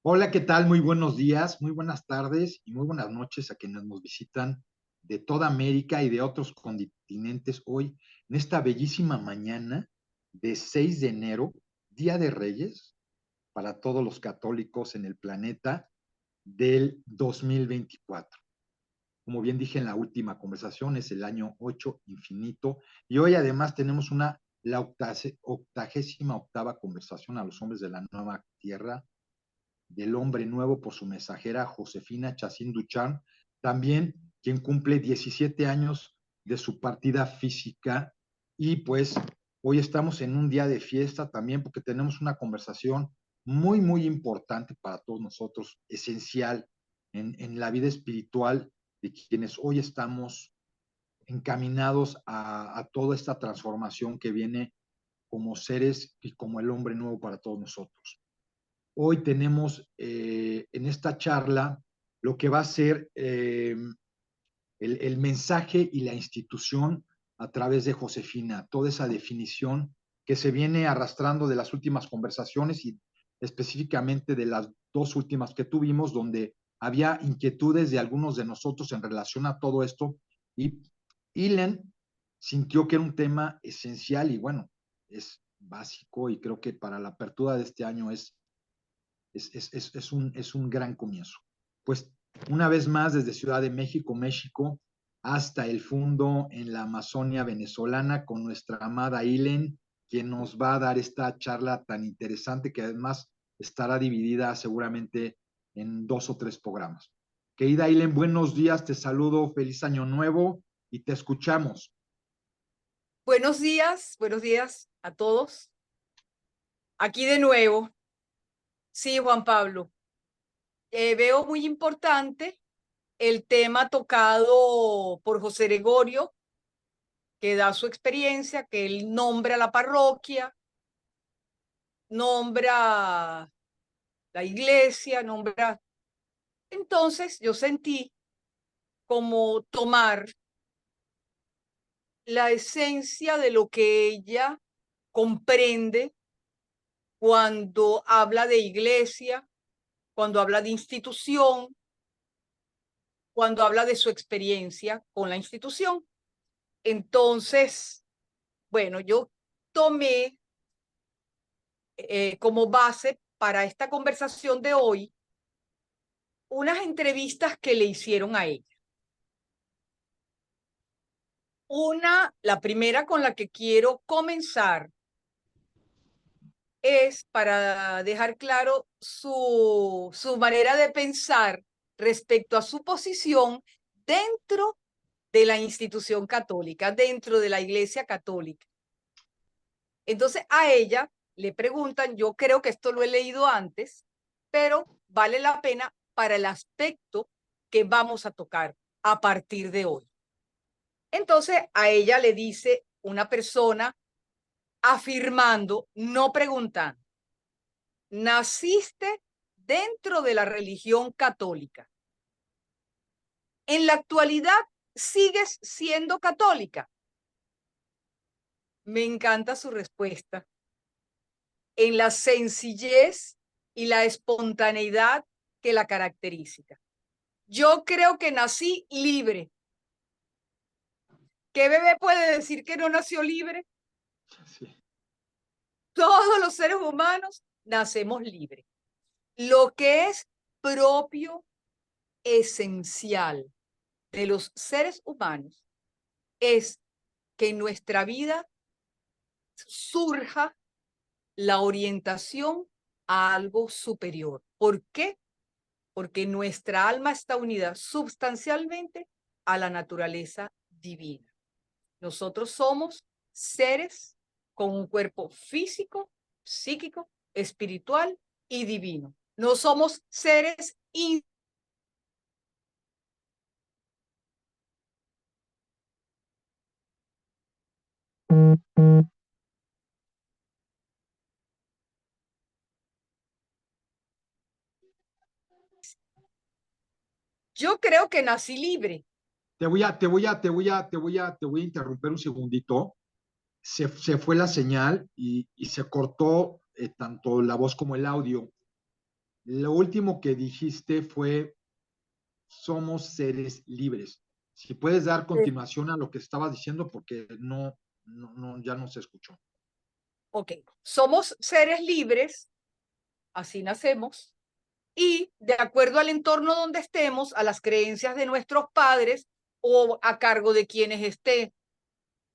Hola, ¿qué tal? Muy buenos días, muy buenas tardes y muy buenas noches a quienes nos visitan de toda América y de otros continentes hoy, en esta bellísima mañana de 6 de enero, Día de Reyes, para todos los católicos en el planeta del 2024. Como bien dije en la última conversación, es el año 8 infinito y hoy además tenemos la 88ª conversación a los hombres de la nueva tierra del hombre nuevo por su mensajera Josefina Chacín Duchamp, también quien cumple 17 años de su partida física. Y pues hoy estamos en un día de fiesta también porque tenemos una conversación muy, muy importante para todos nosotros, esencial en la vida espiritual de quienes hoy estamos encaminados a toda esta transformación que viene como seres y como el hombre nuevo para todos nosotros. Hoy tenemos en esta charla lo que va a ser el mensaje y la institución a través de Josefina, toda esa definición que se viene arrastrando de las últimas conversaciones y específicamente de las dos últimas que tuvimos, donde había inquietudes de algunos de nosotros en relación a todo esto y Ilen sintió que era un tema esencial y bueno, es básico y creo que para la apertura de este año es un gran comienzo. Pues una vez más desde Ciudad de México, México, hasta el fondo en la Amazonia venezolana con nuestra amada Ilen, quien nos va a dar esta charla tan interesante que además estará dividida seguramente en 2 o 3 programas. Querida Ilen, buenos días, te saludo, feliz año nuevo y te escuchamos. Buenos días a todos. Aquí de nuevo. Sí, Juan Pablo. Veo muy importante el tema tocado por José Gregorio, que da su experiencia, que él nombra la parroquia, nombra la iglesia, nombra... Entonces yo sentí como tomar la esencia de lo que ella comprende cuando habla de iglesia, cuando habla de institución, cuando habla de su experiencia con la institución. Entonces, bueno, yo tomé como base para esta conversación de hoy unas entrevistas que le hicieron a ella. La primera con la que quiero comenzar es para dejar claro su manera de pensar respecto a su posición dentro de la institución católica, dentro de la Iglesia Católica. Entonces a ella le preguntan, yo creo que esto lo he leído antes, pero vale la pena para el aspecto que vamos a tocar a partir de hoy. Entonces a ella le dice una persona afirmando, no preguntando, naciste dentro de la religión católica. En la actualidad sigues siendo católica. Me encanta su respuesta. En la sencillez y la espontaneidad que la caracteriza. Yo creo que nací libre. ¿Qué bebé puede decir que no nació libre? Sí. Todos los seres humanos nacemos libres. Lo que es propio, esencial de los seres humanos es que en nuestra vida surja la orientación a algo superior. ¿Por qué? Porque nuestra alma está unida sustancialmente a la naturaleza divina. Nosotros somos seres con un cuerpo físico, psíquico, espiritual y divino. No somos seres Yo creo que nací libre. Te voy a interrumpir un segundito. Se fue la señal y se cortó tanto la voz como el audio. Lo último que dijiste fue, somos seres libres. Si puedes dar continuación a lo que estabas diciendo, porque ya no se escuchó. Ok, somos seres libres, así nacemos, y de acuerdo al entorno donde estemos, a las creencias de nuestros padres o a cargo de quienes esté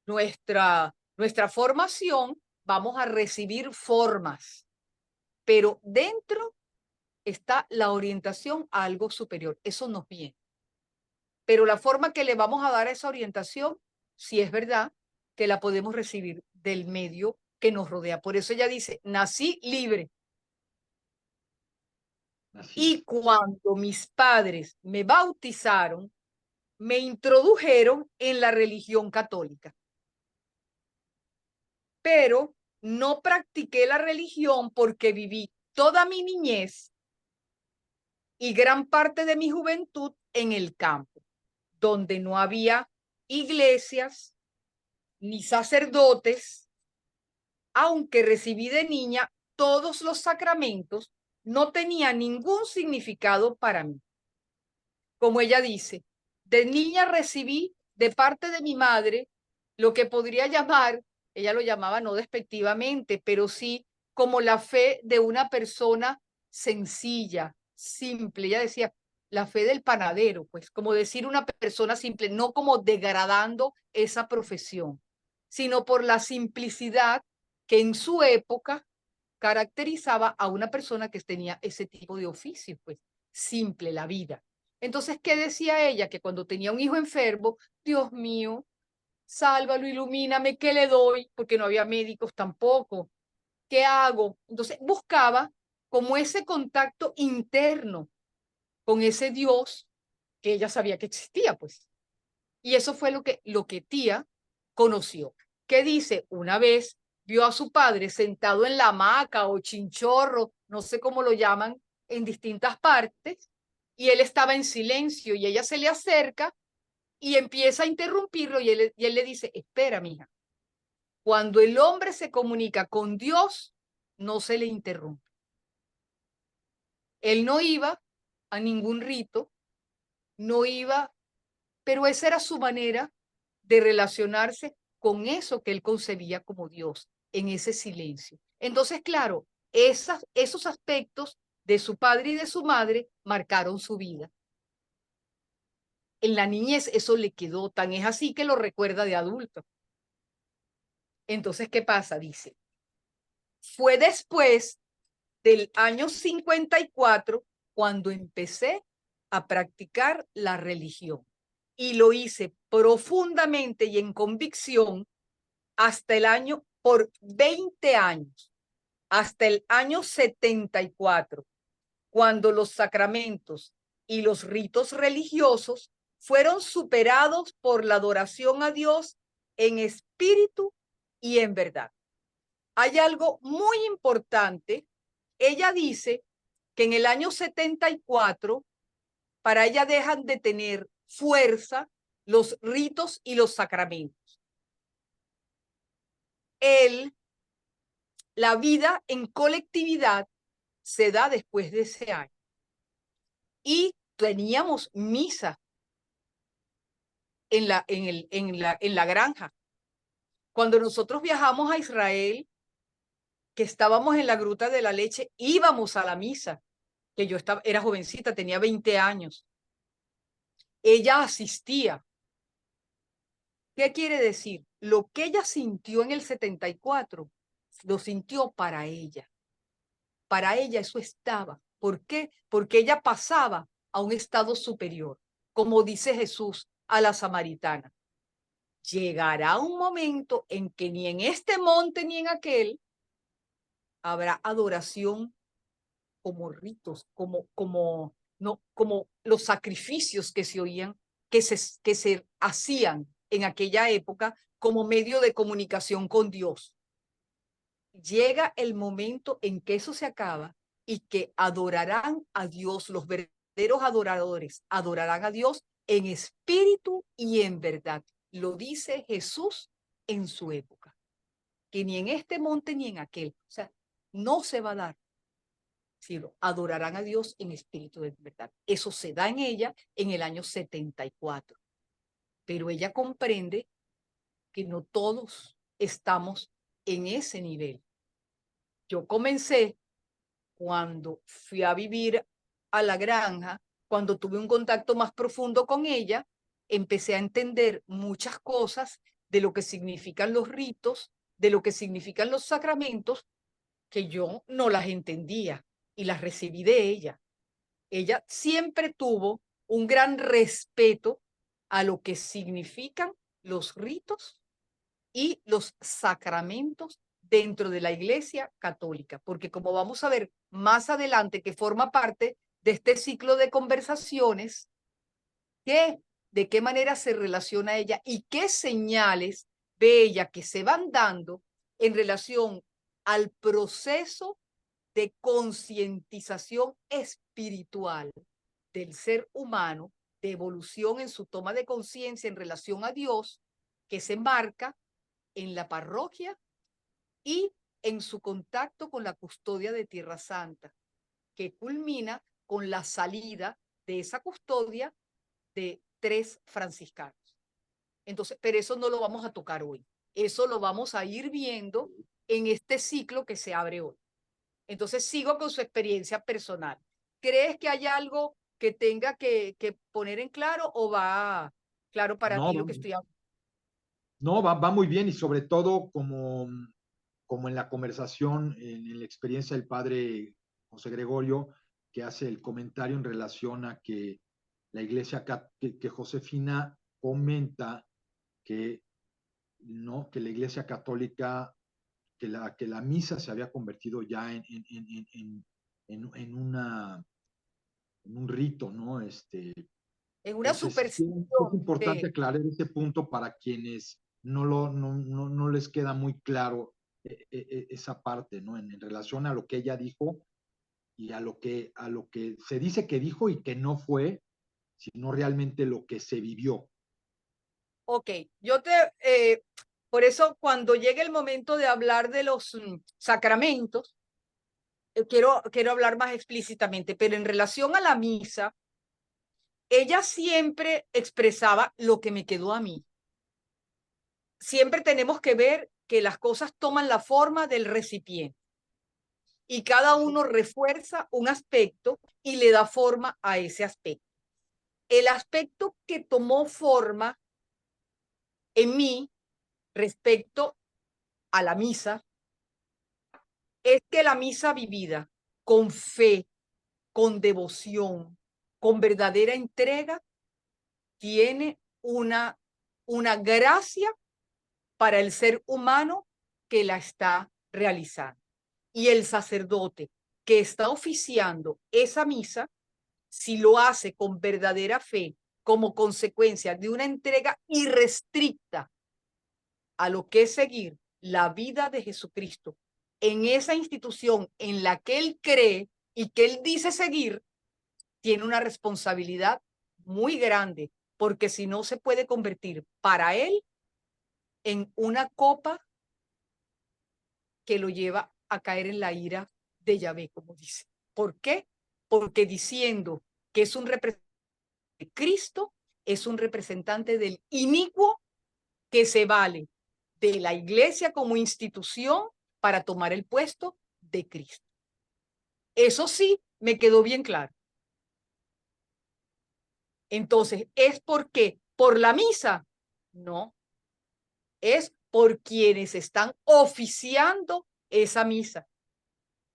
nuestra formación, vamos a recibir formas, pero dentro está la orientación a algo superior. Eso nos viene. Pero la forma que le vamos a dar a esa orientación, si es verdad, que la podemos recibir del medio que nos rodea. Por eso ella dice, nací libre. Así Y es. cuando mis padres me bautizaron, me introdujeron en la religión católica. Pero no practiqué la religión porque viví toda mi niñez y gran parte de mi juventud en el campo, donde no había iglesias ni sacerdotes, aunque recibí de niña todos los sacramentos, no tenía ningún significado para mí. Como ella dice, de niña recibí de parte de mi madre lo que podría llamar, ella lo llamaba no despectivamente, pero sí como la fe de una persona sencilla, simple. Ella decía, la fe del panadero, pues como decir una persona simple, no como degradando esa profesión, sino por la simplicidad que en su época caracterizaba a una persona que tenía ese tipo de oficio, pues simple la vida. Entonces, ¿qué decía ella? Que cuando tenía un hijo enfermo, Dios mío, sálvalo, ilumíname, ¿qué le doy? Porque no había médicos tampoco. ¿Qué hago? Entonces buscaba como ese contacto interno con ese Dios que ella sabía que existía, pues. Y eso fue lo que tía conoció. ¿Qué dice? Una vez vio a su padre sentado en la hamaca o chinchorro, no sé cómo lo llaman en distintas partes, y él estaba en silencio y ella se le acerca y empieza a interrumpirlo y él le dice, espera, mija, cuando el hombre se comunica con Dios, no se le interrumpe. Él no iba a ningún rito, no iba, pero esa era su manera de relacionarse con eso que él concebía como Dios, en ese silencio. Entonces, claro, esos aspectos de su padre y de su madre marcaron su vida. En la niñez eso le quedó, tan es así que lo recuerda de adulto. Entonces, ¿qué pasa? Dice, fue después del año 54 cuando empecé a practicar la religión y lo hice profundamente y en convicción hasta el año, por 20 años, hasta el año 74, cuando los sacramentos y los ritos religiosos fueron superados por la adoración a Dios en espíritu y en verdad. Hay algo muy importante. Ella dice que en el año 74, para ella dejan de tener fuerza los ritos y los sacramentos. La vida en colectividad se da después de ese año. Y teníamos misa en la granja. Cuando nosotros viajamos a Israel, que estábamos en la Gruta de la Leche, íbamos a la misa, que era jovencita, tenía 20 años. Ella asistía. ¿Qué quiere decir? Lo que ella sintió en el 74, lo sintió para ella. Para ella eso estaba. ¿Por qué? Porque ella pasaba a un estado superior, como dice Jesús a la samaritana. Llegará un momento en que ni en este monte ni en aquel habrá adoración como ritos, como los sacrificios que se oían, que se hacían en aquella época como medio de comunicación con Dios. Llega el momento en que eso se acaba y que adorarán a Dios, los verdaderos adoradores adorarán a Dios en espíritu y en verdad. Lo dice Jesús en su época, que ni en este monte ni en aquel, o sea, no se va a dar. sino adorarán a Dios en espíritu de verdad. Eso se da en ella en el año 74. Pero ella comprende que no todos estamos en ese nivel. Yo comencé cuando fui a vivir a la granja, cuando tuve un contacto más profundo con ella, empecé a entender muchas cosas de lo que significan los ritos, de lo que significan los sacramentos, que yo no las entendía y las recibí de ella. Ella siempre tuvo un gran respeto a lo que significan los ritos y los sacramentos dentro de la Iglesia Católica, porque como vamos a ver más adelante, que forma parte de este ciclo de conversaciones, de qué manera se relaciona ella y qué señales ve ella que se van dando en relación al proceso de concientización espiritual del ser humano, de evolución en su toma de conciencia en relación a Dios, que se marca en la parroquia y en su contacto con la custodia de Tierra Santa, que culmina con la salida de esa custodia de 3 franciscanos. Entonces, pero eso no lo vamos a tocar hoy. Eso lo vamos a ir viendo en este ciclo que se abre hoy. Entonces, sigo con su experiencia personal. ¿Crees que hay algo que tenga que poner en claro o va claro para No, ti lo que estoy hablando? no, va muy bien y sobre todo como en la conversación, en la experiencia del padre José Gregorio, que hace el comentario en relación a que la iglesia, que Josefina comenta que, no, que la iglesia católica, que la misa se había convertido ya en una, en un rito, ¿no? En una Entonces, sí, es superstición importante de, aclarar ese punto para quienes no les queda muy claro esa parte, ¿no? En relación a lo que ella dijo y a lo que se dice que dijo y que no fue, sino realmente lo que se vivió. ok, yo te, por eso cuando llegue el momento de hablar de los sacramentos, quiero hablar más explícitamente, pero en relación a la misa, ella siempre expresaba lo que me quedó a mí. Siempre tenemos que ver que las cosas toman la forma del recipiente y cada uno refuerza un aspecto y le da forma a ese aspecto. El aspecto que tomó forma en mí respecto a la misa es que la misa vivida con fe, con devoción, con verdadera entrega, tiene una gracia para el ser humano que la está realizando. Y el sacerdote que está oficiando esa misa, si lo hace con verdadera fe, como consecuencia de una entrega irrestricta a lo que es seguir la vida de Jesucristo en esa institución en la que él cree y que él dice seguir, tiene una responsabilidad muy grande, porque si no se puede convertir para él en una copa que lo lleva a caer en la ira de Yahvé, como dice. ¿Por qué? Porque diciendo que es un representante de Cristo, es un representante del inicuo que se vale de la iglesia como institución para tomar el puesto de Cristo. Eso sí, me quedó bien claro. Entonces, ¿es porque por la misa? No, es por quienes están oficiando esa misa.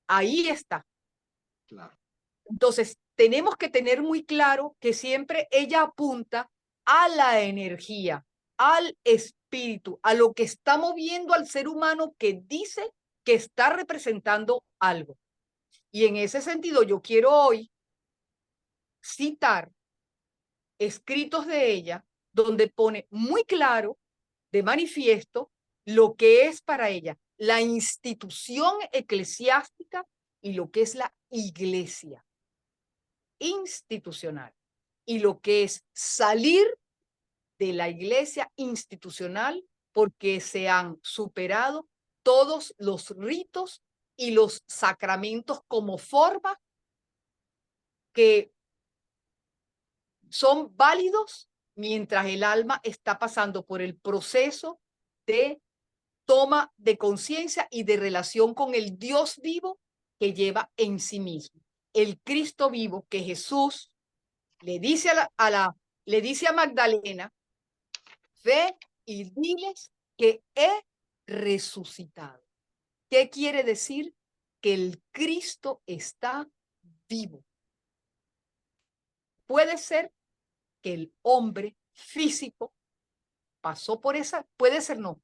Ahí está. Claro. Entonces, tenemos que tener muy claro que siempre ella apunta a la energía, al espíritu, a lo que está moviendo al ser humano que dice que está representando algo. Y en ese sentido, yo quiero hoy citar escritos de ella donde pone muy claro, de manifiesto, lo que es para ella la institución eclesiástica y lo que es la iglesia institucional y lo que es salir de la iglesia institucional porque se han superado todos los ritos y los sacramentos como forma que son válidos mientras el alma está pasando por el proceso de toma de conciencia y de relación con el Dios vivo que lleva en sí mismo. El Cristo vivo que Jesús le dice le dice a Magdalena, ve y diles que he resucitado. ¿Qué quiere decir? Que el Cristo está vivo. Puede ser que el hombre físico pasó por esa, puede ser no,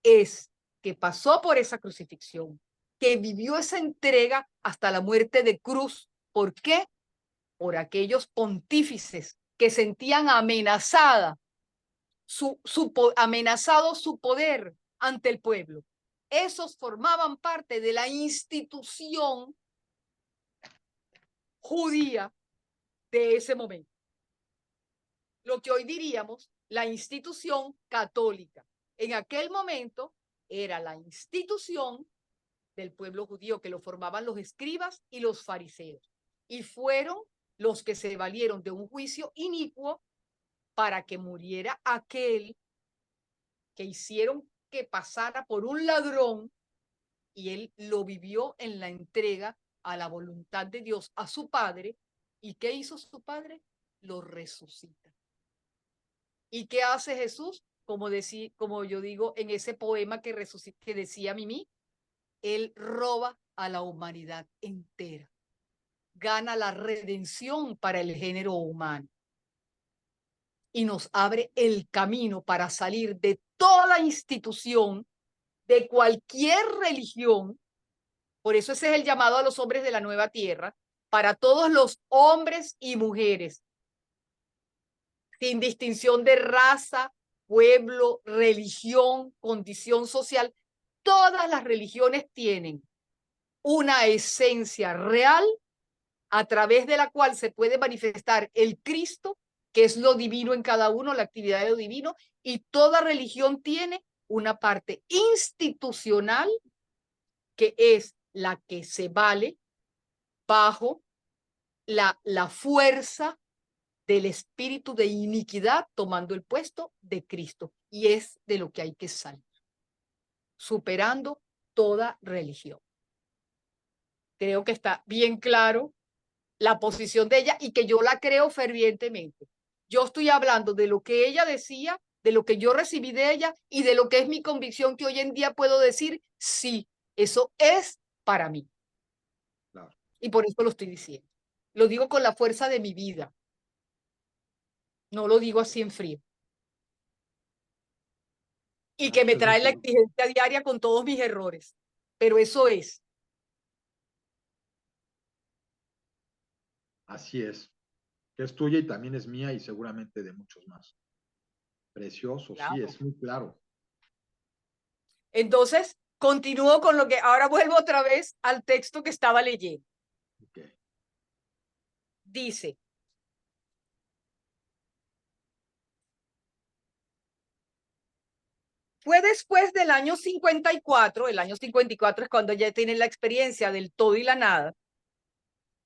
es que pasó por esa crucifixión, que vivió esa entrega hasta la muerte de cruz. ¿Por qué? Por aquellos pontífices que sentían amenazado su poder ante el pueblo. Esos formaban parte de la institución judía de ese momento. Lo que hoy diríamos la institución católica. En aquel momento era la institución del pueblo judío que lo formaban los escribas y los fariseos. Y fueron los que se valieron de un juicio inicuo para que muriera aquel que hicieron que pasara por un ladrón, y él lo vivió en la entrega a la voluntad de Dios, a su padre. ¿Y qué hizo su padre? Lo resucita. ¿Y qué hace Jesús? Como yo digo en ese poema que decía Mimi, él roba a la humanidad entera, gana la redención para el género humano y nos abre el camino para salir de toda institución, de cualquier religión. Por eso ese es el llamado a los hombres de la nueva tierra, para todos los hombres y mujeres, sin distinción de raza, pueblo, religión, condición social. Todas las religiones tienen una esencia real a través de la cual se puede manifestar el Cristo, que es lo divino en cada uno, la actividad de lo divino, y toda religión tiene una parte institucional que es la que se vale bajo la fuerza del espíritu de iniquidad tomando el puesto de Cristo. Y es de lo que hay que salir, superando toda religión. Creo que está bien claro la posición de ella y que yo la creo fervientemente. Yo estoy hablando de lo que ella decía, de lo que yo recibí de ella y de lo que es mi convicción, que hoy en día puedo decir, sí, eso es para mí. Claro. Y por eso lo estoy diciendo. Lo digo con la fuerza de mi vida. No lo digo así en frío. Y que me trae la exigencia diaria con todos mis errores. Pero eso es. Así es. Que es tuya y también es mía y seguramente de muchos más. Precioso, sí, Claro. es muy claro. Entonces, continúo con lo que ahora vuelvo otra vez al texto que estaba leyendo. Okay. Dice, fue después del año 54, el año 54 es cuando ya tiene la experiencia del todo y la nada,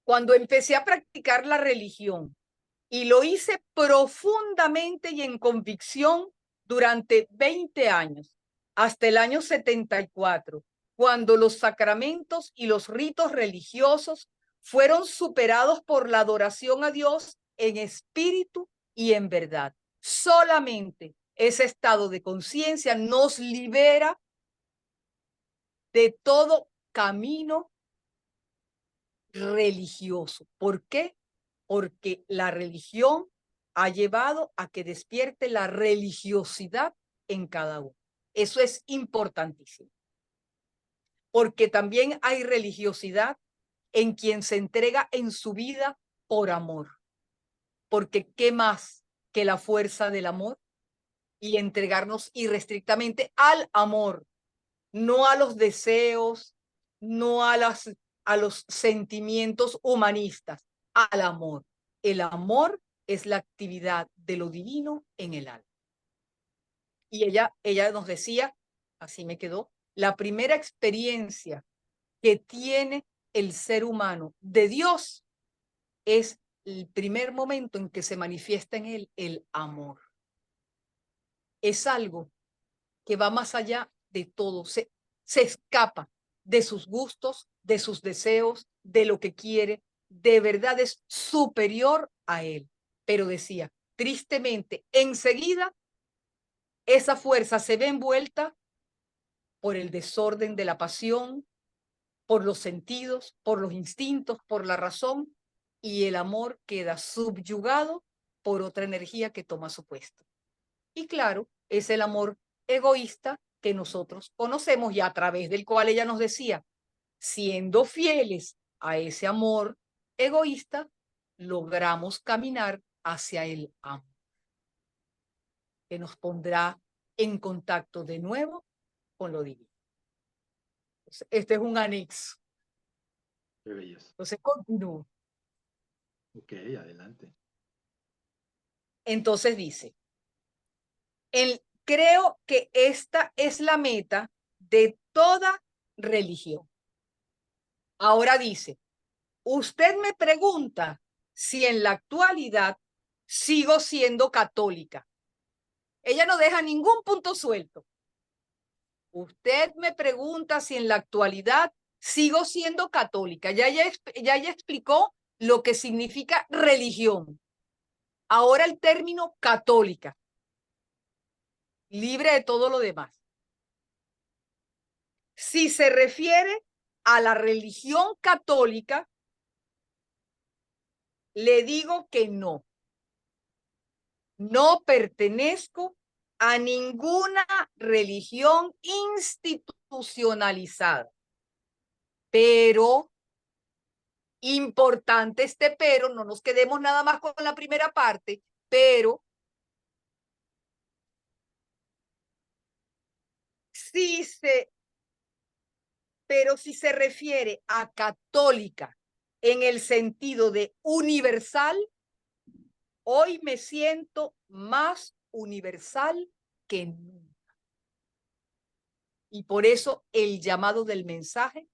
cuando empecé a practicar la religión, y lo hice profundamente y en convicción durante 20 años, hasta el año 74, cuando los sacramentos y los ritos religiosos fueron superados por la adoración a Dios en espíritu y en verdad. Solamente ese estado de conciencia nos libera de todo camino religioso. ¿Por qué? Porque la religión ha llevado a que despierte la religiosidad en cada uno. Eso es importantísimo. Porque también hay religiosidad en quien se entrega en su vida por amor. Porque ¿qué más que la fuerza del amor? Y entregarnos irrestrictamente al amor, no a los deseos, no a los sentimientos humanistas, al amor. El amor es la actividad de lo divino en el alma. Y ella nos decía, así me quedó, la primera experiencia que tiene el ser humano de Dios es el primer momento en que se manifiesta en él el amor. Es algo que va más allá de todo, se escapa de sus gustos, de sus deseos, de lo que quiere, de verdad es superior a él. Pero decía, tristemente, enseguida esa fuerza se ve envuelta por el desorden de la pasión, por los sentidos, por los instintos, por la razón, y el amor queda subyugado por otra energía que toma su puesto. Y claro, es el amor egoísta que nosotros conocemos y a través del cual ella nos decía, siendo fieles a ese amor egoísta, logramos caminar hacia el amor, que nos pondrá en contacto de nuevo con lo divino. Entonces, este es un anexo. Qué belleza. Entonces, continúo. Ok, adelante. Entonces dice, creo que esta es la meta de toda religión. Ahora dice, usted me pregunta si en la actualidad sigo siendo católica. Ella no deja ningún punto suelto. Usted me pregunta si en la actualidad sigo siendo católica. Ya ella explicó lo que significa religión. Ahora el término católica, libre de todo lo demás. Si se refiere a la religión católica, le digo que no. No pertenezco a ninguna religión institucionalizada. Pero, importante este pero, no nos quedemos nada más con la primera parte, pero si se refiere a católica en el sentido de universal, hoy me siento más universal que nunca. Y por eso el llamado del mensaje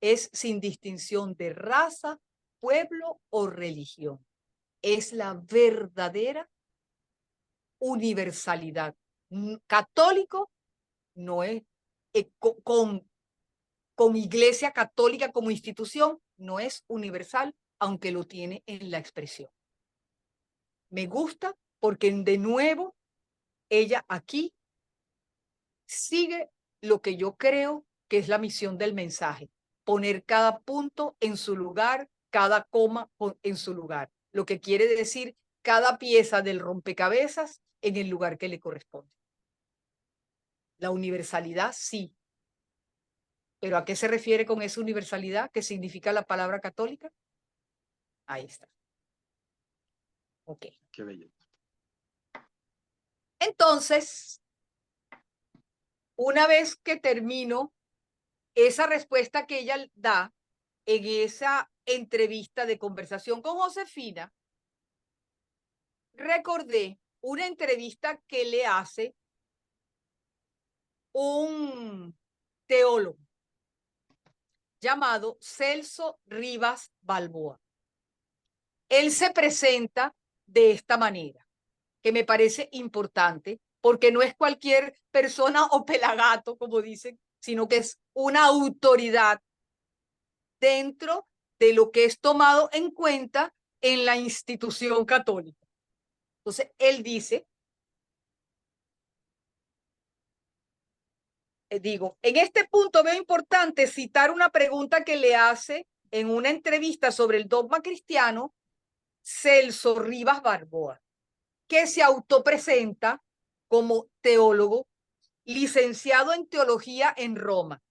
es sin distinción de raza, pueblo o religión. Es la verdadera universalidad. Católico no es con Iglesia Católica como institución, no es universal, aunque lo tiene en la expresión. Me gusta porque de nuevo ella aquí sigue lo que yo creo que es la misión del mensaje, poner cada punto en su lugar, cada coma en su lugar, lo que quiere decir cada pieza del rompecabezas en el lugar que le corresponde. La universalidad sí, pero ¿a qué se refiere con esa universalidad? ¿Qué significa la palabra católica? Ahí está. Ok. Qué bello. Entonces, una vez que termino esa respuesta que ella da en esa entrevista de conversación con Josefina, recordé una entrevista que le hace un teólogo llamado Celso Rivas Balboa. Él se presenta de esta manera, que me parece importante, porque no es cualquier persona o pelagato, como dicen, sino que es una autoridad dentro de lo que es tomado en cuenta en la institución católica. Entonces, él dice, en este punto veo importante citar una pregunta que le hace en una entrevista sobre el dogma cristiano Celso Rivas Balboa, que se autopresenta como teólogo, licenciado en teología en Roma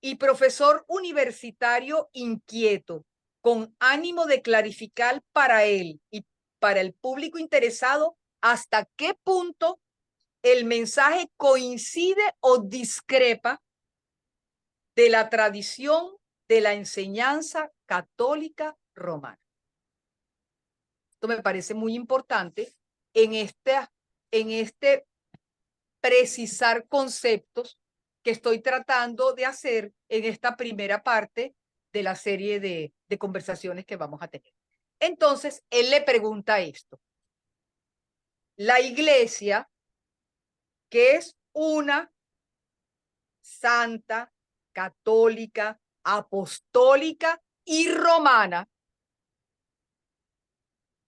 y profesor universitario inquieto, con ánimo de clarificar para él y para el público interesado hasta qué punto el mensaje coincide o discrepa de la tradición de la enseñanza católica romana. Esto me parece muy importante en este precisar conceptos que estoy tratando de hacer en esta primera parte de la serie de conversaciones que vamos a tener. Entonces, él le pregunta esto. La iglesia, que es una santa, católica, apostólica y romana,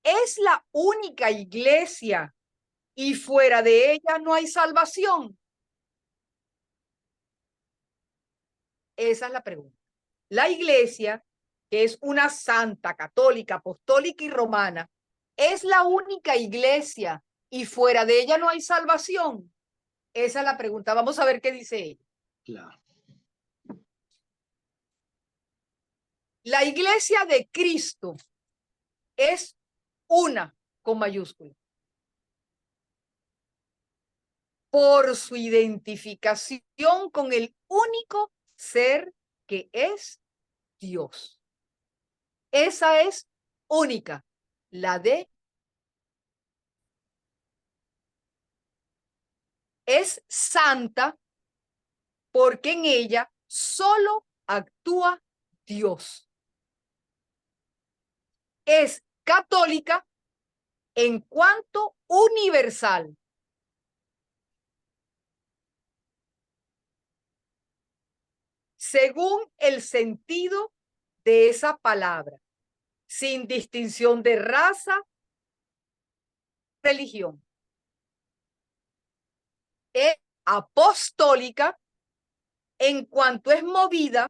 es la única iglesia y fuera de ella no hay salvación. Esa es la pregunta. La iglesia, que es una santa, católica, apostólica y romana, es la única iglesia y fuera de ella no hay salvación. Esa es la pregunta. Vamos a ver qué dice ella. Claro. La iglesia de Cristo es una con mayúscula. Por su identificación con el único ser que es Dios. Esa es única, la de es santa porque en ella solo actúa Dios. Es católica en cuanto universal. Según el sentido de esa palabra, sin distinción de raza, religión. Es apostólica en cuanto es movida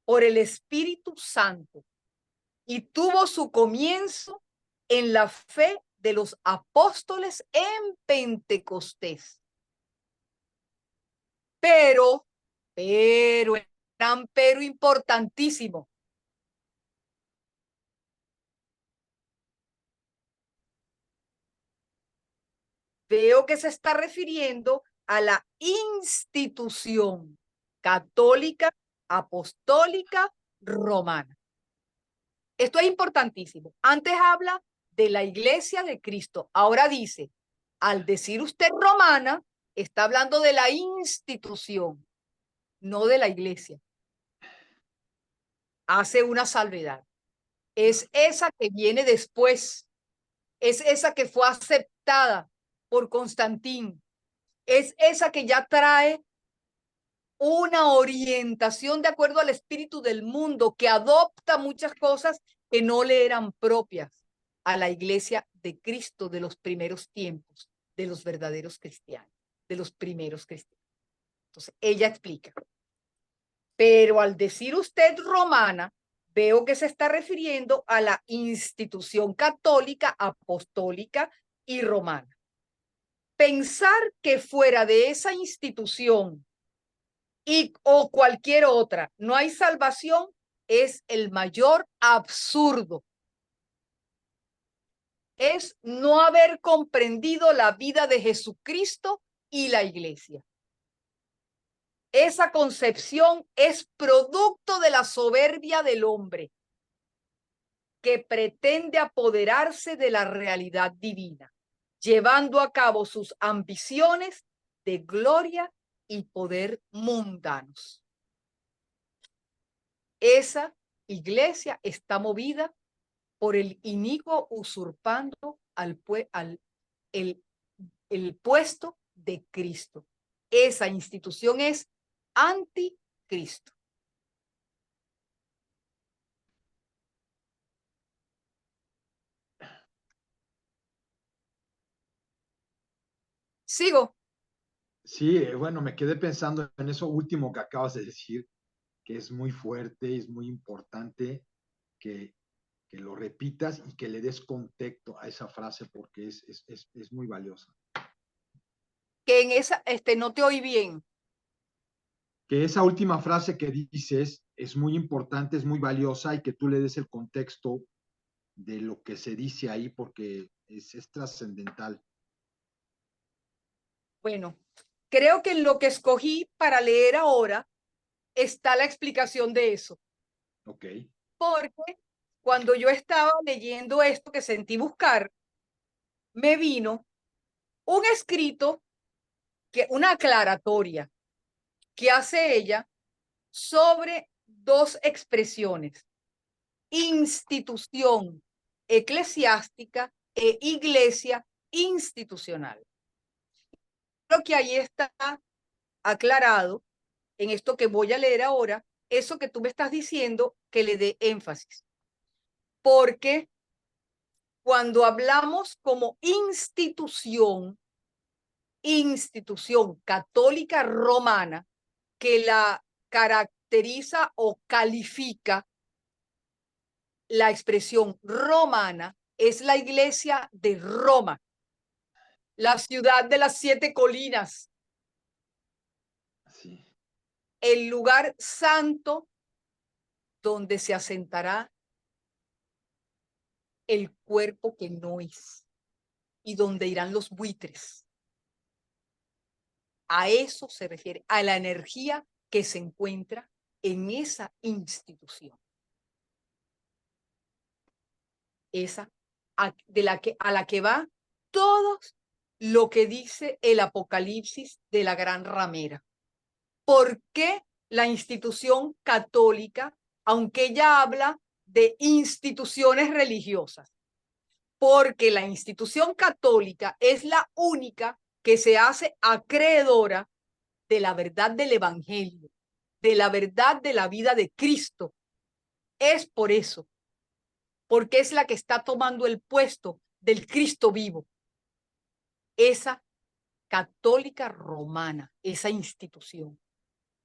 por el Espíritu Santo y tuvo su comienzo en la fe de los apóstoles en Pentecostés. Pero importantísimo. Veo que se está refiriendo a la institución católica, apostólica, romana. Esto es importantísimo. Antes habla de la iglesia de Cristo. Ahora dice, al decir usted romana, está hablando de la institución, no de la iglesia. Hace una salvedad. Es esa que viene después. Es esa que fue aceptada por Constantín. Es esa que ya trae una orientación de acuerdo al espíritu del mundo, que adopta muchas cosas que no le eran propias a la iglesia de Cristo de los primeros tiempos, de los verdaderos cristianos, de los primeros cristianos. Entonces, ella explica. Pero al decir usted romana, veo que se está refiriendo a la institución católica, apostólica y romana. Pensar que fuera de esa institución o cualquier otra no hay salvación es el mayor absurdo. Es no haber comprendido la vida de Jesucristo y la iglesia. Esa concepción es producto de la soberbia del hombre que pretende apoderarse de la realidad divina, llevando a cabo sus ambiciones de gloria y poder mundanos. Esa iglesia está movida por el inicuo usurpando el puesto de Cristo. Esa institución es anticristo. Sigo. Sí, bueno, me quedé pensando en eso último que acabas de decir, que es muy fuerte, es muy importante que lo repitas y que le des contexto a esa frase porque es muy valiosa. Que en esa, no te oí bien. Que esa última frase que dices es muy importante, es muy valiosa y que tú le des el contexto de lo que se dice ahí porque es trascendental. Bueno, creo que en lo que escogí para leer ahora está la explicación de eso. Ok. Porque cuando yo estaba leyendo esto que sentí buscar, me vino un escrito, una aclaratoria que hace ella sobre dos expresiones: institución eclesiástica e iglesia institucional. Lo que ahí está aclarado en esto que voy a leer ahora, eso que tú me estás diciendo, que le dé énfasis. Porque cuando hablamos como institución católica romana, que la caracteriza o califica la expresión romana, es la iglesia de Roma, la ciudad de las 7 colinas, Sí. el lugar santo donde se asentará el cuerpo que no es y donde irán los buitres. A eso se refiere, a la energía que se encuentra en esa institución. Esa a la que va todo lo que dice el Apocalipsis de la gran ramera. ¿Por qué la institución católica, aunque ella habla de instituciones religiosas? Porque la institución católica es la única que se hace acreedora de la verdad del Evangelio, de la verdad de la vida de Cristo. Es por eso, porque es la que está tomando el puesto del Cristo vivo. Esa católica romana, esa institución.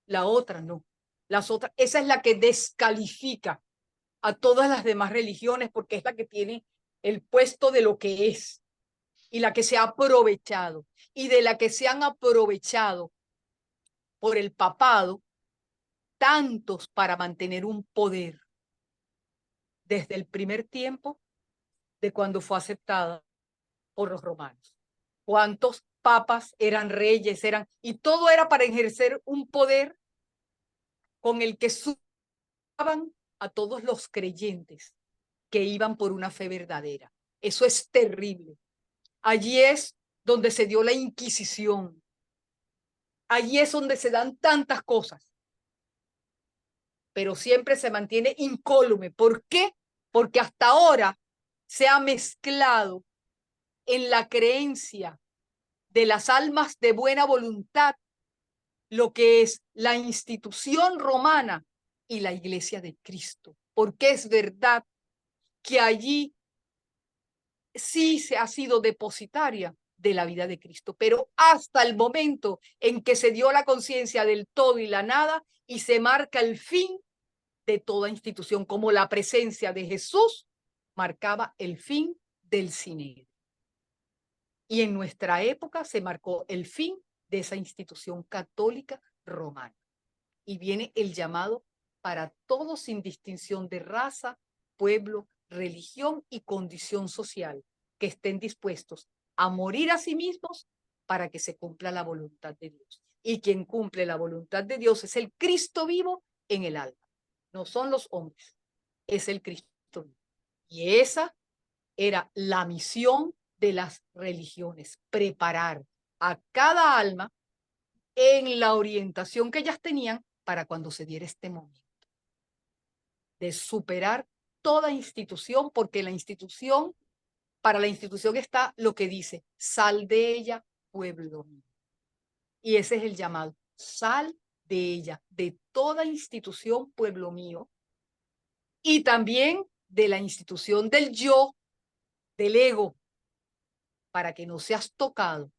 La otra no. Las otras, esa es la que descalifica a todas las demás religiones porque es la que tiene el puesto de lo que es y la que se ha aprovechado y de la que se han aprovechado por el papado tantos para mantener un poder desde el primer tiempo de cuando fue aceptada por los romanos. ¿Cuántos papas eran reyes? Y todo era para ejercer un poder con el que sumaban a todos los creyentes que iban por una fe verdadera. Eso es terrible. Allí es donde se dio la Inquisición. Allí es donde se dan tantas cosas. Pero siempre se mantiene incólume. ¿Por qué? Porque hasta ahora se ha mezclado en la creencia de las almas de buena voluntad lo que es la institución romana y la iglesia de Cristo. Porque es verdad que allí sí se ha sido depositaria de la vida de Cristo, pero hasta el momento en que se dio la conciencia del todo y la nada y se marca el fin de toda institución, como la presencia de Jesús marcaba el fin del sinédrio. Y en nuestra época se marcó el fin de esa institución católica romana. Y viene el llamado para todos sin distinción de raza, pueblo, religión y condición social, que estén dispuestos a morir a sí mismos para que se cumpla la voluntad de Dios. Y quien cumple la voluntad de Dios es el Cristo vivo en el alma. No son los hombres, es el Cristo vivo. Y esa era la misión de las religiones, preparar a cada alma en la orientación que ellas tenían para cuando se diera este momento de superar toda institución, porque para la institución está lo que dice: sal de ella, pueblo mío. Y ese es el llamado: sal de ella, de toda institución, pueblo mío, y también de la institución del yo, del ego, para que no seas tocado,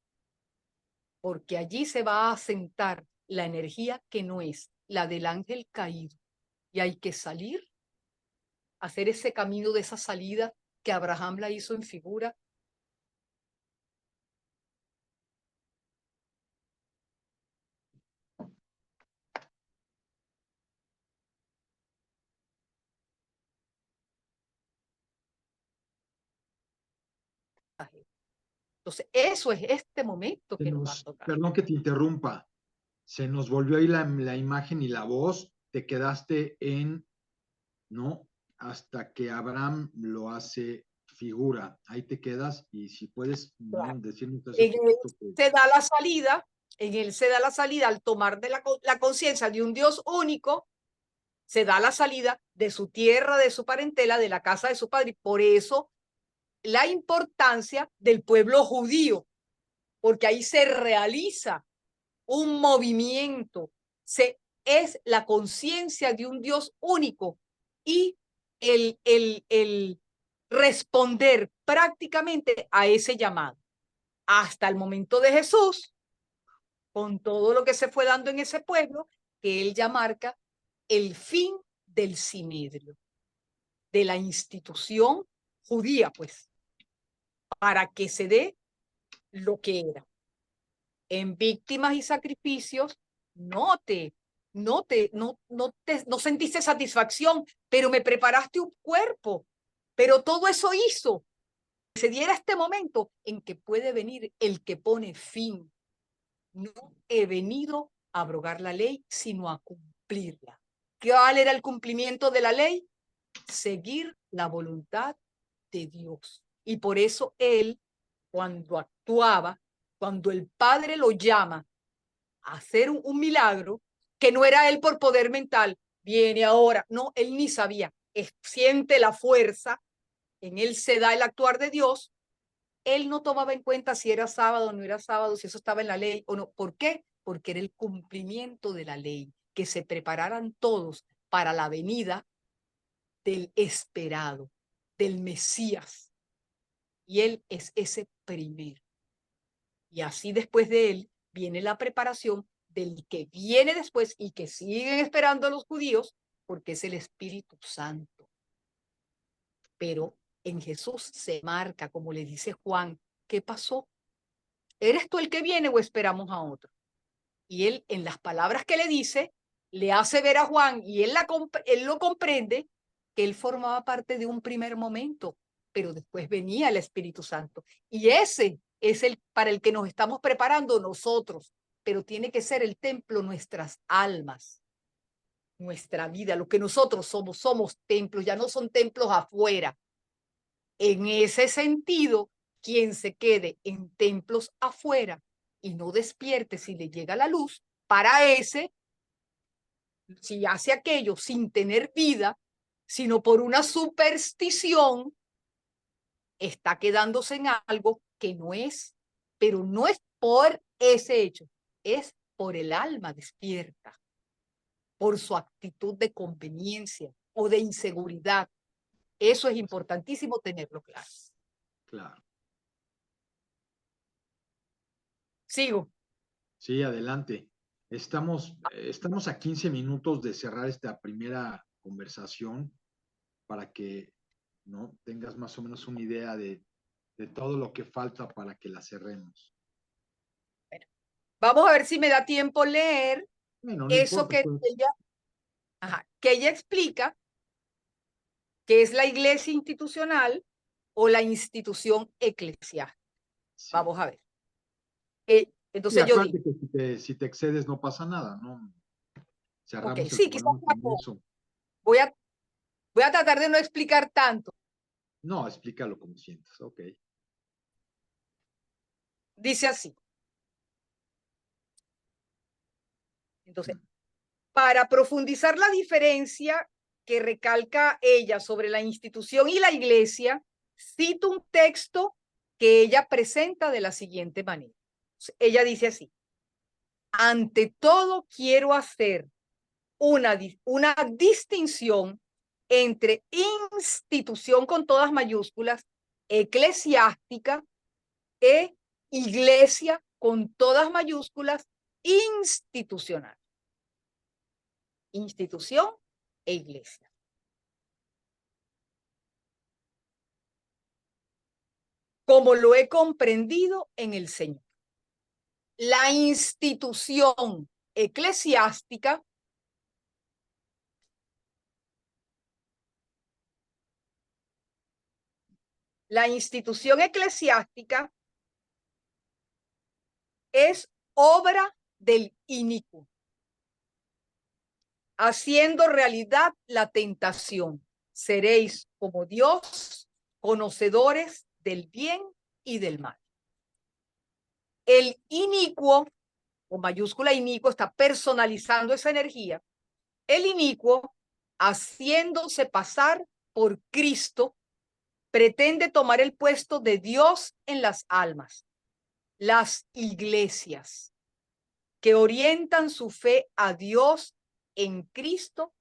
porque allí se va a asentar la energía que no es la del ángel caído, y hay que salir, hacer ese camino de esa salida que Abraham la hizo en figura. Entonces, eso es este momento que nos va a tocar. Perdón que te interrumpa, se nos volvió ahí la imagen y la voz, te quedaste en, ¿no? Hasta que Abraham lo hace figura. Ahí te quedas y si puedes, ¿no? Claro. Decirnos ese poquito. Se da la salida En él se da la salida al tomar de la conciencia de un Dios único, se da la salida de su tierra, de su parentela, de la casa de su padre. Por eso la importancia del pueblo judío, porque ahí se realiza un movimiento, es la conciencia de un Dios único y el responder prácticamente a ese llamado. Hasta el momento de Jesús, con todo lo que se fue dando en ese pueblo, que él ya marca el fin del sinnedrio, de la institución judía, pues, para que se dé lo que era. En víctimas y sacrificios, no sentiste satisfacción, pero me preparaste un cuerpo, pero todo eso hizo que se diera este momento en que puede venir el que pone fin. No he venido a abrogar la ley, sino a cumplirla. ¿Cuál era el cumplimiento de la ley? Seguir la voluntad de Dios. Y por eso él, cuando actuaba, cuando el Padre lo llama a hacer un milagro, que no era él por poder mental, viene ahora, no, él ni sabía, siente la fuerza, en él se da el actuar de Dios, él no tomaba en cuenta si era sábado o no era sábado, si eso estaba en la ley o no. ¿Por qué? Porque era el cumplimiento de la ley, que se prepararan todos para la venida del esperado, del Mesías. Y él es ese primero. Y así después de él viene la preparación del que viene después y que siguen esperando los judíos, porque es el Espíritu Santo. Pero en Jesús se marca, como le dice Juan, ¿qué pasó? ¿Eres tú el que viene o esperamos a otro? Y él, en las palabras que le dice, le hace ver a Juan, y él lo comprende, que él formaba parte de un primer momento, pero después venía el Espíritu Santo. Y ese es el para el que nos estamos preparando nosotros, pero tiene que ser el templo nuestras almas, nuestra vida, lo que nosotros somos templos, ya no son templos afuera. En ese sentido, quien se quede en templos afuera y no despierte si le llega la luz, para ese, si hace aquello sin tener vida, sino por una superstición, está quedándose en algo que no es, pero no es por ese hecho, es por el alma despierta, por su actitud de conveniencia o de inseguridad. Eso es importantísimo tenerlo claro. Claro. Sigo. Sí, adelante. Estamos a 15 minutos de cerrar esta primera conversación para que no tengas más o menos una idea de todo lo que falta para que la cerremos. Bueno, vamos a ver si me da tiempo leer Bueno, no eso importa, que pues. que ella explica, que es la iglesia institucional o la institución eclesiástica. Sí. Vamos a ver. Y Entonces yo digo. acuérdate que si te excedes no pasa nada, ¿no? Ok, Cerramos el sí, quizás programa con eso. voy a tratar de no explicar tanto. No, explícalo como sientas, ok. Dice así. Entonces, para profundizar la diferencia que recalca ella sobre la institución y la iglesia, cito un texto que ella presenta de la siguiente manera. Ella dice así: ante todo quiero hacer una distinción entre institución con todas mayúsculas, eclesiástica, e iglesia con todas mayúsculas, institucional. Institución e iglesia. Como lo he comprendido en el Señor. La institución eclesiástica es obra del inicuo, haciendo realidad la tentación. Seréis como Dios, conocedores del bien y del mal. El inicuo o mayúscula inicuo, está personalizando esa energía. El inicuo, haciéndose pasar por Cristo, pretende tomar el puesto de Dios en las almas. Las iglesias que orientan su fe a Dios en Cristo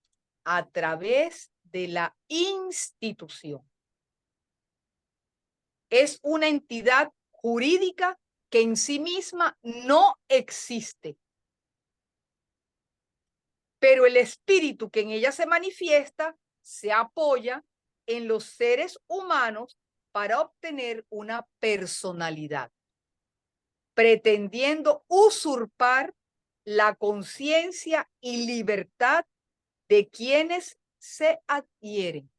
a través de la institución. Es una entidad jurídica que en sí misma no existe, pero el espíritu que en ella se manifiesta se apoya en los seres humanos para obtener una personalidad, pretendiendo usurpar la conciencia y libertad de quienes se adhieren.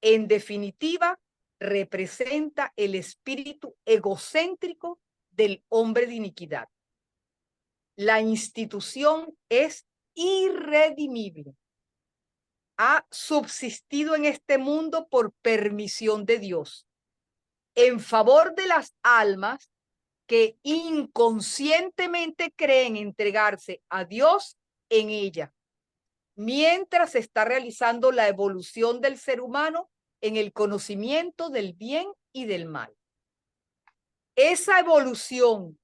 En definitiva, representa el espíritu egocéntrico del hombre de iniquidad. La institución es irredimible. Ha subsistido en este mundo por permisión de Dios, en favor de las almas que inconscientemente creen entregarse a Dios en ella, mientras se está realizando la evolución del ser humano en el conocimiento del bien y del mal. Esa evolución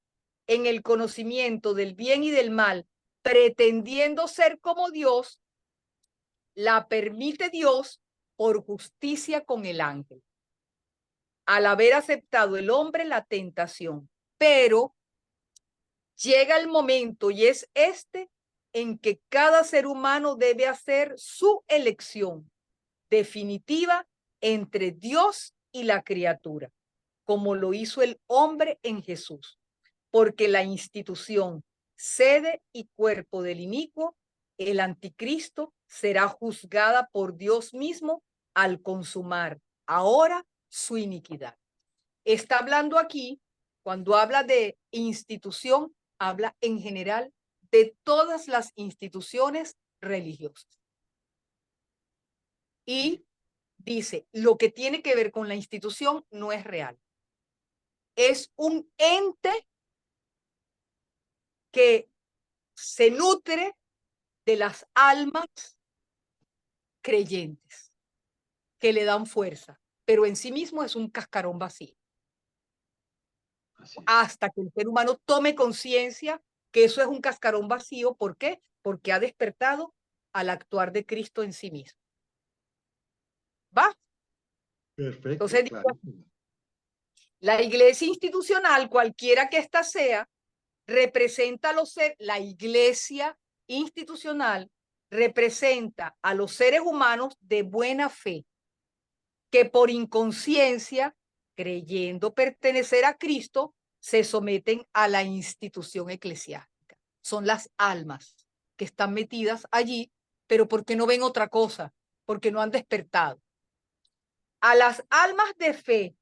en el conocimiento del bien y del mal, pretendiendo ser como Dios, la permite Dios por justicia con el ángel, al haber aceptado el hombre la tentación. Pero llega el momento, y es este, en que cada ser humano debe hacer su elección definitiva entre Dios y la criatura, como lo hizo el hombre en Jesús, porque la institución, sede y cuerpo del inicuo, el anticristo, será juzgada por Dios mismo al consumar ahora su iniquidad. Está hablando aquí, cuando habla de institución, habla en general de todas las instituciones religiosas. Y dice, lo que tiene que ver con la institución no es real. Es un ente que se nutre de las almas creyentes, que le dan fuerza, pero en sí mismo es un cascarón vacío. Hasta que el ser humano tome conciencia que eso es un cascarón vacío. ¿Por qué? Porque ha despertado al actuar de Cristo en sí mismo. ¿Va? Perfecto. Entonces, claro. La iglesia institucional, cualquiera que ésta sea, representa a los seres, la iglesia institucional representa a los seres humanos de buena fe, que por inconsciencia, creyendo pertenecer a Cristo, se someten a la institución eclesiástica. Son las almas que están metidas allí, pero porque no ven otra cosa, porque no han despertado. A las almas de fe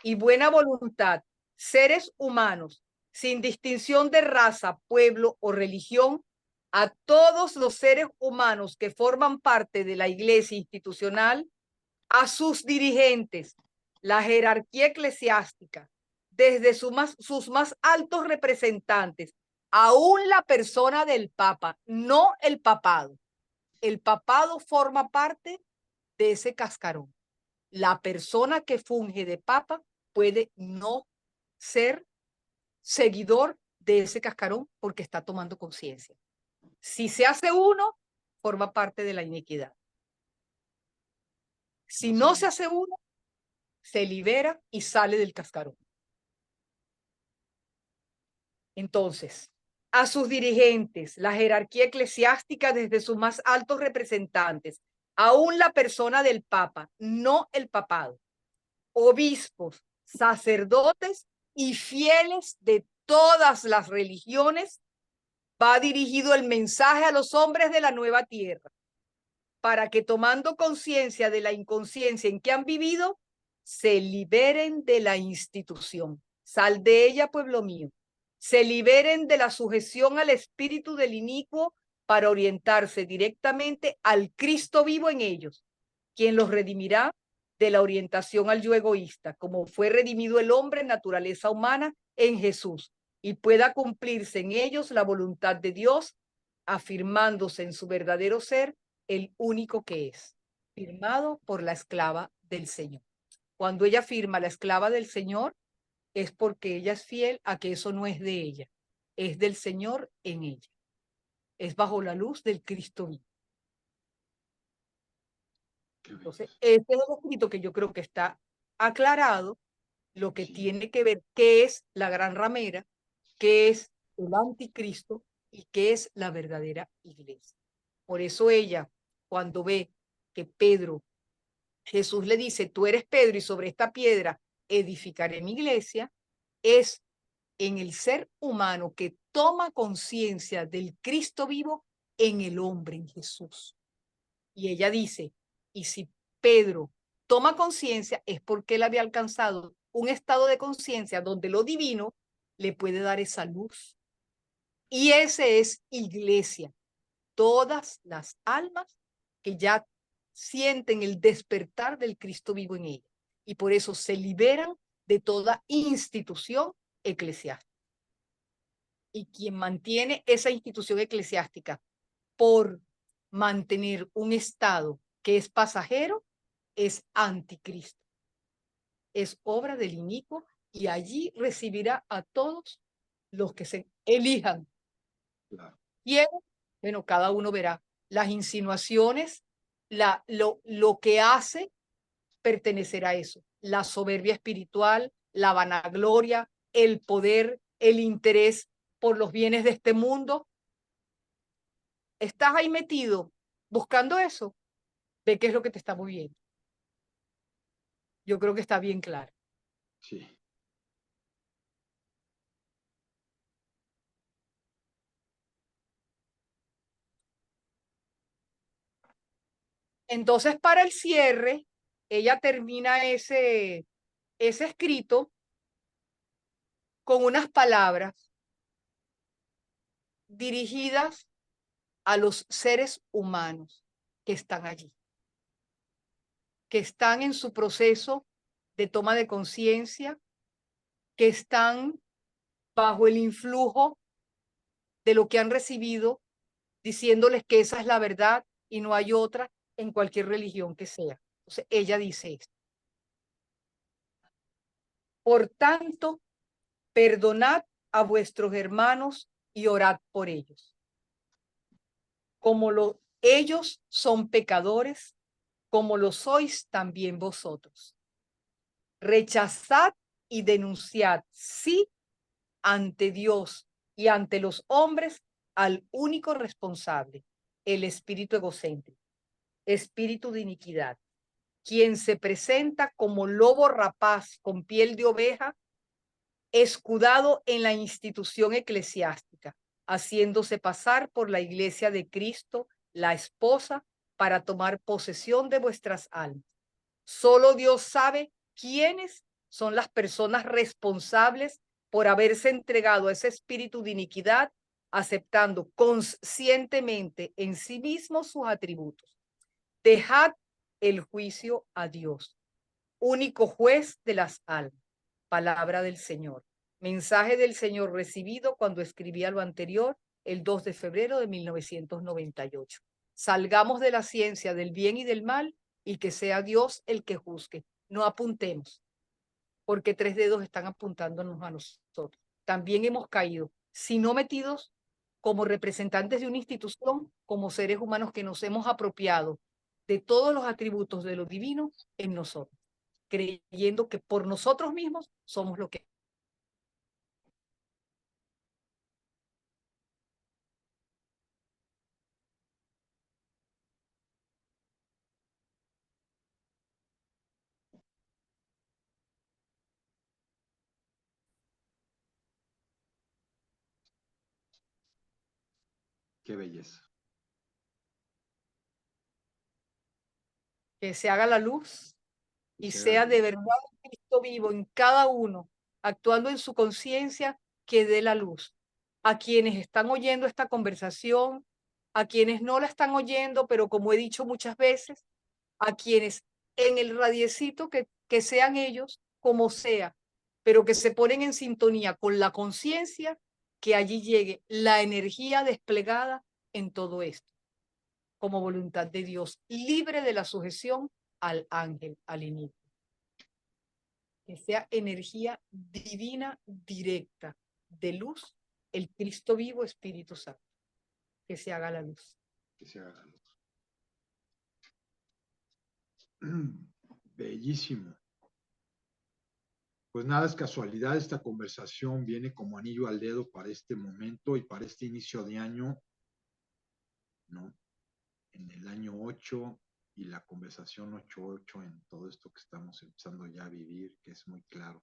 y buena voluntad, seres humanos, sin distinción de raza, pueblo o religión, a todos los seres humanos que forman parte de la iglesia institucional, a sus dirigentes, la jerarquía eclesiástica, desde sus más altos representantes, aún la persona del Papa, no el papado. El papado forma parte de ese cascarón. La persona que funge de papa puede no ser seguidor de ese cascarón porque está tomando conciencia. Si se hace uno, forma parte de la iniquidad. Si no se hace uno, se libera y sale del cascarón. Entonces, a sus dirigentes, la jerarquía eclesiástica desde sus más altos representantes, aún la persona del Papa, no el papado, obispos, sacerdotes y fieles de todas las religiones, va dirigido el mensaje a los hombres de la nueva tierra, para que tomando conciencia de la inconsciencia en que han vivido, se liberen de la institución. Sal de ella, pueblo mío. Se liberen de la sujeción al espíritu del inicuo para orientarse directamente al Cristo vivo en ellos, quien los redimirá de la orientación al yo egoísta, como fue redimido el hombre en naturaleza humana en Jesús, y pueda cumplirse en ellos la voluntad de Dios, afirmándose en su verdadero ser el único que es, firmado por la esclava del Señor. Cuando ella firma la esclava del Señor, es porque ella es fiel a que eso no es de ella, es del Señor en ella. Es bajo la luz del Cristo vivo. Entonces, este es el escrito que yo creo que está aclarado lo que tiene que ver, qué es la gran ramera, qué es el anticristo y qué es la verdadera iglesia. Por eso ella, cuando ve que Pedro, Jesús le dice, tú eres Pedro y sobre esta piedra edificaré mi iglesia, es en el ser humano que toma conciencia del Cristo vivo en el hombre, en Jesús. Y ella dice, y si Pedro toma conciencia es porque él había alcanzado un estado de conciencia donde lo divino le puede dar esa luz. Y ese es iglesia. Todas las almas que ya sienten el despertar del Cristo vivo en ella. Y por eso se liberan de toda institución eclesiástica. Y quien mantiene esa institución eclesiástica por mantener un estado que es pasajero, es anticristo. Es obra del inicuo y allí recibirá a todos los que se elijan. Claro. Y él, bueno, cada uno verá las insinuaciones, lo que hace pertenecer a eso. La soberbia espiritual, la vanagloria, el poder, el interés por los bienes de este mundo. Estás ahí metido buscando eso, ve qué es lo que te está moviendo. Yo creo que está bien claro. Sí. Entonces, para el cierre, ella termina ese escrito con unas palabras dirigidas a los seres humanos que están allí, que están en su proceso de toma de conciencia, que están bajo el influjo de lo que han recibido, diciéndoles que esa es la verdad y no hay otra en cualquier religión que sea. Entonces, ella dice esto. Por tanto, perdonad a vuestros hermanos y orad por ellos. Como ellos son pecadores, como lo sois también vosotros. Rechazad y denunciad, sí, ante Dios y ante los hombres, al único responsable, el espíritu egocéntrico, espíritu de iniquidad, quien se presenta como lobo rapaz con piel de oveja, escudado en la institución eclesiástica, haciéndose pasar por la iglesia de Cristo, la esposa, para tomar posesión de vuestras almas. Solo Dios sabe quiénes son las personas responsables por haberse entregado a ese espíritu de iniquidad, aceptando conscientemente en sí mismos sus atributos. Dejad el juicio a Dios, único juez de las almas. Palabra del Señor. Mensaje del Señor recibido cuando escribía lo anterior, el 2 de febrero de 1998. Salgamos de la ciencia del bien y del mal y que sea Dios el que juzgue. No apuntemos, porque tres dedos están apuntándonos a nosotros. También hemos caído, si no metidos como representantes de una institución, como seres humanos que nos hemos apropiado de todos los atributos de lo divino en nosotros, creyendo que por nosotros mismos somos lo que. Qué belleza. Que se haga la luz y sea de verdad el Cristo vivo en cada uno, actuando en su conciencia, que dé la luz. A quienes están oyendo esta conversación, a quienes no la están oyendo, pero como he dicho muchas veces, a quienes en el radiecito que sean ellos, como sea, pero que se ponen en sintonía con la conciencia, que allí llegue la energía desplegada en todo esto, como voluntad de Dios, libre de la sujeción al ángel, al inicio. Que sea energía divina directa, de luz, el Cristo vivo, Espíritu Santo, que se haga la luz. Que se haga la luz. Bellísimo. Pues nada es casualidad, esta conversación viene como anillo al dedo para este momento y para este inicio de año, ¿no? En el año 8 y la conversación 8-8 en todo esto que estamos empezando ya a vivir, que es muy claro.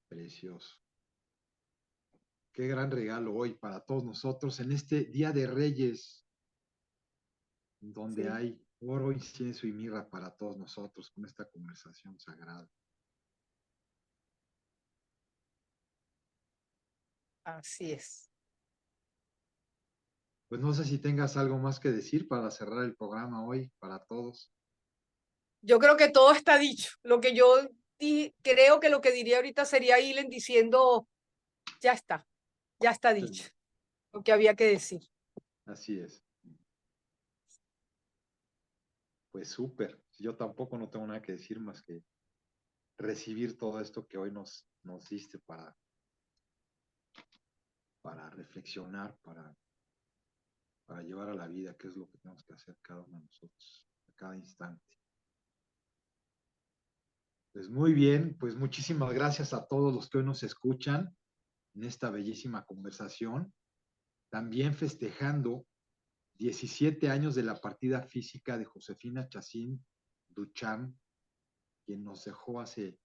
Precioso. Qué gran regalo hoy para todos nosotros en este Día de Reyes, donde Sí. hay oro, incienso y mirra para todos nosotros con esta conversación sagrada. Así es. Pues no sé si tengas algo más que decir para cerrar el programa hoy para todos. Yo creo que todo está dicho. Lo que yo creo que lo que diría ahorita sería Ilen diciendo, ya está dicho, lo que había que decir. Así es. Pues súper. Yo tampoco no tengo nada que decir más que recibir todo esto que hoy nos diste para reflexionar, para llevar a la vida, que es lo que tenemos que hacer cada uno de nosotros, a cada instante. Pues muy bien, pues muchísimas gracias a todos los que hoy nos escuchan en esta bellísima conversación. También festejando 17 años de la partida física de Josefina Chacín Duchamp, quien nos dejó hace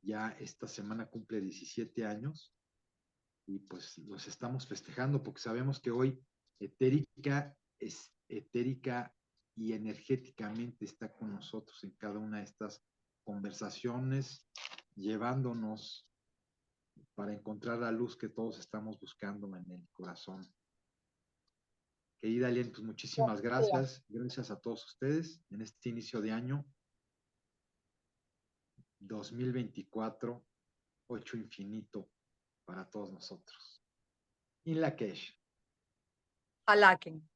ya esta semana cumple 17 años y pues los estamos festejando porque sabemos que hoy etérica y energéticamente está con nosotros en cada una de estas conversaciones, llevándonos para encontrar la luz que todos estamos buscando en el corazón. Querida Alien, pues muchísimas gracias. Gracias a todos ustedes en este inicio de año 2024, 8 infinito para todos nosotros. In Lakesh. Alaken.